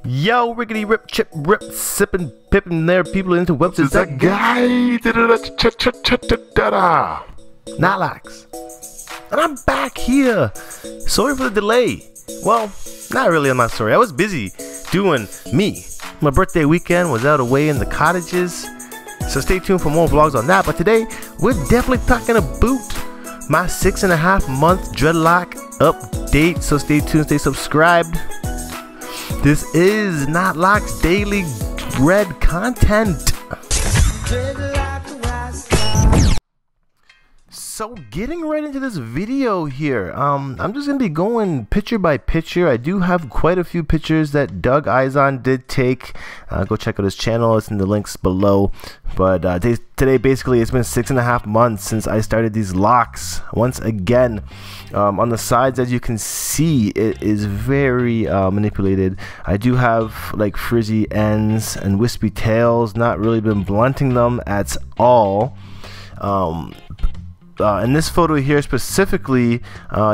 Yo, rickety rip chip rip sipping pippin' there people into webs. Is that guy? Knotlocks. And I'm back here. Sorry for the delay. Well, not really, I'm not sorry. I was busy doing me. My birthday weekend was out away in the cottages. So stay tuned for more vlogs on that. But today, we're definitely talking about my 6.5 month dreadlock update. So stay tuned, stay subscribed. This is Knotlocks Daily Dread Content. So getting right into this video here, I'm just gonna be going picture by picture. I do have quite a few pictures that Doug Izon did take. Go check out his channel, it's in the links below. But today basically it's been 6.5 months since I started these locks once again. On the sides, as you can see, it is very manipulated. I do have like frizzy ends and wispy tails, not really been blunting them at all. In this photo here specifically,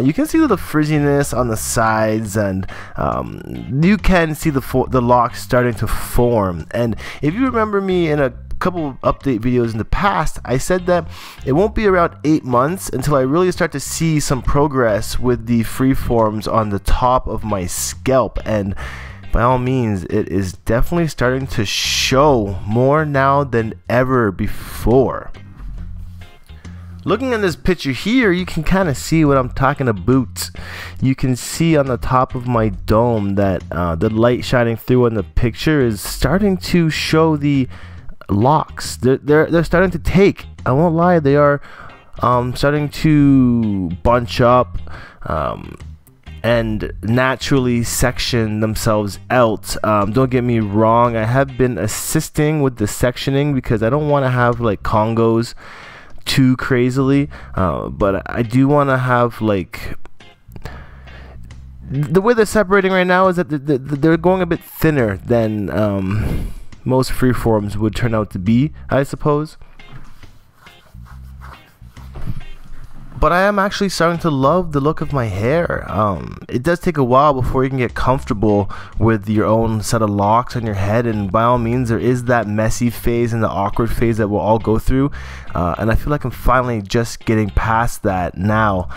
you can see the frizziness on the sides, and you can see the locks starting to form. And if you remember me in a couple of update videos in the past, I said that it won't be around 8 months until I really start to see some progress with the freeforms on the top of my scalp, and by all means it is definitely starting to show more now than ever before. Looking at this picture here, you can kind of see what I'm talking about. You can see on the top of my dome that the light shining through in the picture is starting to show the locks. They're starting to take. I won't lie, they are starting to bunch up and naturally section themselves out. Don't get me wrong, I have been assisting with the sectioning because I don't want to have like Congos too crazily, but I do want to have like the way they're separating right now is that they're going a bit thinner than most freeforms would turn out to be, I suppose. But I am actually starting to love the look of my hair. It does take a while before you can get comfortable with your own set of locks on your head, and by all means there is that messy phase and the awkward phase that we'll all go through, and I feel like I'm finally just getting past that now.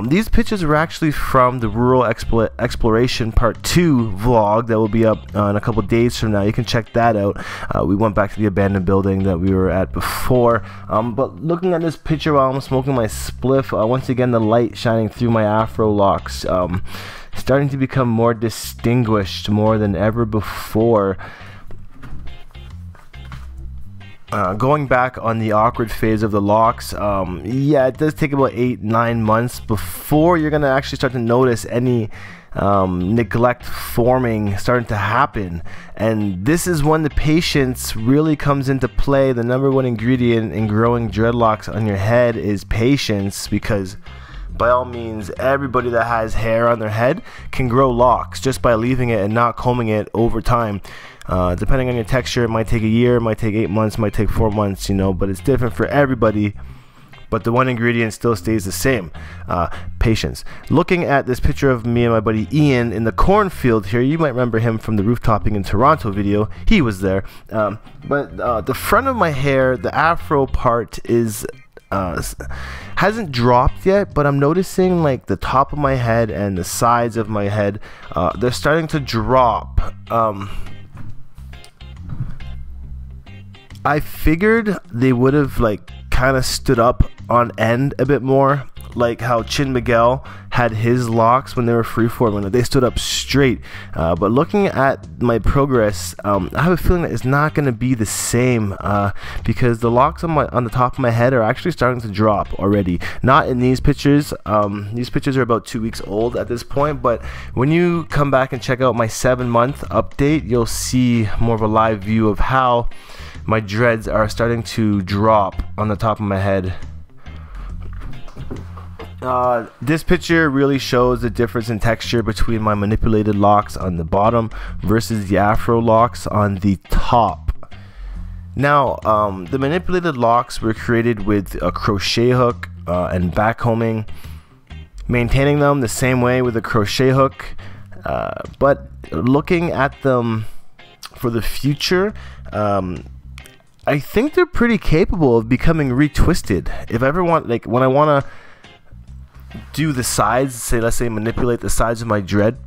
These pictures were actually from the Rural Exploration Part 2 vlog that will be up in a couple days from now. You can check that out. We went back to the abandoned building that we were at before, but looking at this picture while I'm smoking my spliff, once again the light shining through my afro locks, starting to become more distinguished more than ever before. Going back on the awkward phase of the locks, yeah, it does take about 8-9 months before you're gonna actually start to notice any neglect forming starting to happen, and this is when the patience really comes into play. The #1 ingredient in growing dreadlocks on your head is patience, because by all means everybody that has hair on their head can grow locks just by leaving it and not combing it over time. Depending on your texture, it might take a year, it might take 8 months, it might take 4 months, you know, but it's different for everybody. But the one ingredient still stays the same, patience. Looking at this picture of me and my buddy Ian in the cornfield here, you might remember him from the rooftopping in Toronto video. He was there. But the front of my hair, the afro part, is hasn't dropped yet, but I'm noticing like the top of my head and the sides of my head, they're starting to drop. I figured they would have like kind of stood up on end a bit more, like how Chin Miguel had his locks when they were freeforming. They stood up straight, but looking at my progress, I have a feeling that it's not going to be the same, because the locks on the top of my head are actually starting to drop already. Not in these pictures. These pictures are about 2 weeks old at this point, but when you come back and check out my 7-month update, you'll see more of a live view of how my dreads are starting to drop on the top of my head. This picture really shows the difference in texture between my manipulated locks on the bottom versus the afro locks on the top. Now, the manipulated locks were created with a crochet hook and backcombing, maintaining them the same way with a crochet hook But looking at them for the future, I think they're pretty capable of becoming retwisted. If I ever want, like when I want to do the sides, say let's say manipulate the sides of my dread,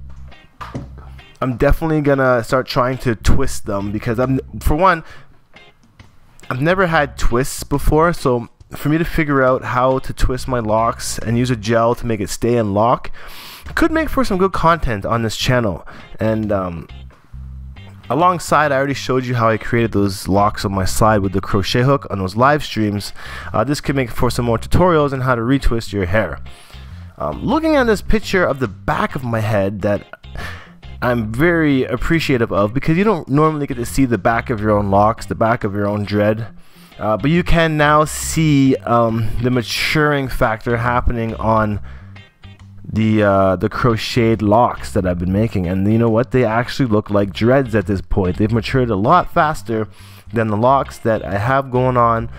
I'm definitely gonna start trying to twist them, because for one, I've never had twists before, so for me to figure out how to twist my locks and use a gel to make it stay in lock could make for some good content on this channel. And alongside, I already showed you how I created those locks on my side with the crochet hook on those live streams. This could make for some more tutorials on how to retwist your hair. Looking at this picture of the back of my head that I'm very appreciative of, because you don't normally get to see the back of your own locks, the back of your own dread, but you can now see the maturing factor happening on the crocheted locks that I've been making. And you know what, they actually look like dreads at this point. They've matured a lot faster than the locks that I have going on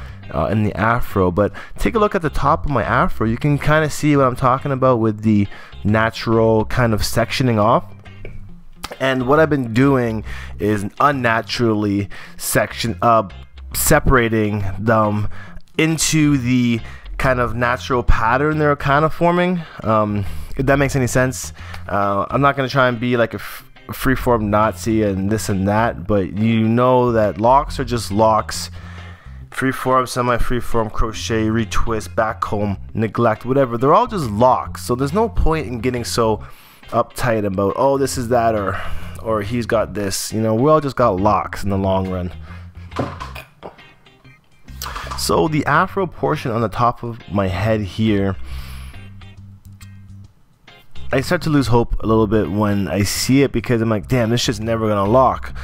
in the afro. But take a look at the top of my afro. You can kind of see what I'm talking about with the natural kind of sectioning off. And what I've been doing is unnaturally separating them into the kind of natural pattern they're kind of forming. If that makes any sense. I'm not going to try and be like a freeform Nazi and this and that, but you know that locks are just locks. Freeform, semi-freeform, crochet, retwist, backcomb, neglect, whatever, they're all just locks. So there's no point in getting so uptight about, oh, this is that, or he's got this. You know, we all just got locks in the long run. So the afro portion on the top of my head here, I start to lose hope a little bit when I see it, because I'm like, damn, this shit's never gonna lock.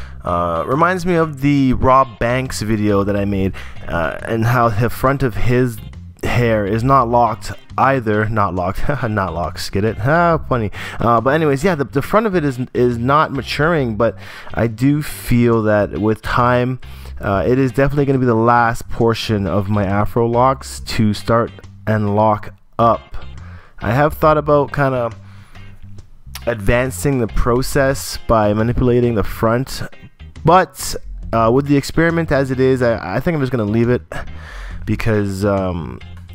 Reminds me of the Rob Banks video that I made, and how the front of his hair is not locked either. Not locked. Not locks, get it? Funny. But anyways, yeah, the front of it is not maturing, but I do feel that with time, it is definitely going to be the last portion of my afro locks to start and lock up. I have thought about kind of advancing the process by manipulating the front, but with the experiment as it is, I think I'm just going to leave it, because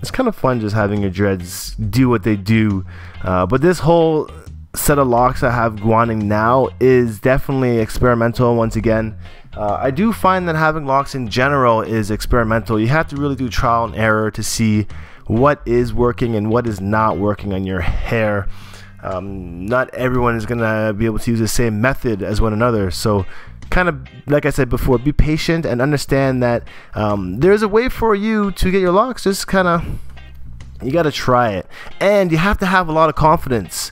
it's kind of fun just having your dreads do what they do. But this whole set of locks I have going now is definitely experimental once again. I do find that having locks in general is experimental. You have to really do trial and error to see what is working and what is not working on your hair. Not everyone is gonna be able to use the same method as one another, so kind of like I said before, be patient and understand that there's a way for you to get your locks. Just kind of, you got to try it, and you have to have a lot of confidence.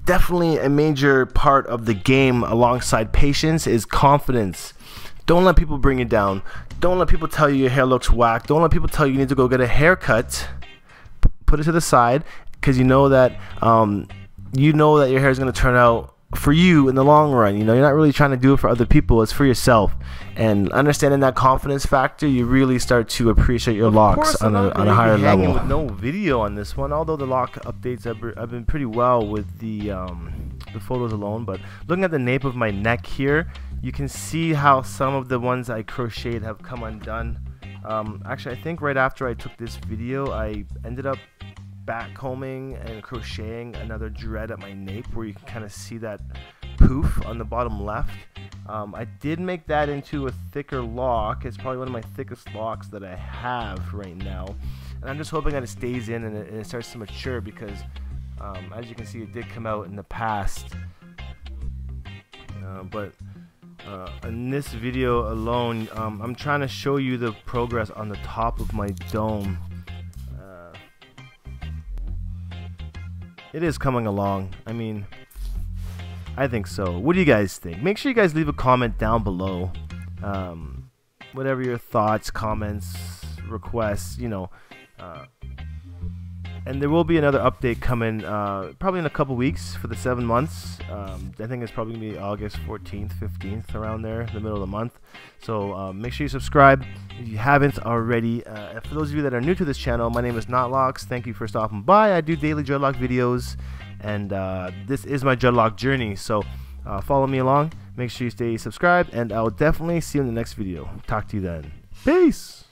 Definitely a major part of the game alongside patience is confidence. Don't let people bring you down. Don't let people tell you your hair looks whack. Don't let people tell you you need to go get a haircut. Put it to the side, because you know that your hair is going to turn out for you in the long run. You know, you're not really trying to do it for other people, it's for yourself. And understanding that confidence factor, you really start to appreciate your locks on a higher level. With no video on this one, although the lock updates have been pretty well with the photos alone. But looking at the nape of my neck here, you can see how some of the ones I crocheted have come undone. Actually, I think right after I took this video, I ended up backcombing and crocheting another dread at my nape, where you can kind of see that poof on the bottom left. I did make that into a thicker lock. It's probably one of my thickest locks that I have right now, and I'm just hoping that it stays in and it starts to mature, because as you can see, it did come out in the past. But in this video alone, I'm trying to show you the progress on the top of my dome. It is coming along. I mean, I think so. What do you guys think? Make sure you guys leave a comment down below. Whatever your thoughts, comments, requests, you know. And there will be another update coming probably in a couple weeks for the 7 months. I think it's probably going to be August 14th, 15th, around there, the middle of the month. So make sure you subscribe if you haven't already. And for those of you that are new to this channel, my name is Knotlocks. Thank you for stopping by. I do daily dreadlock videos, and this is my dreadlock journey. So follow me along, make sure you stay subscribed, and I'll definitely see you in the next video. Talk to you then. Peace.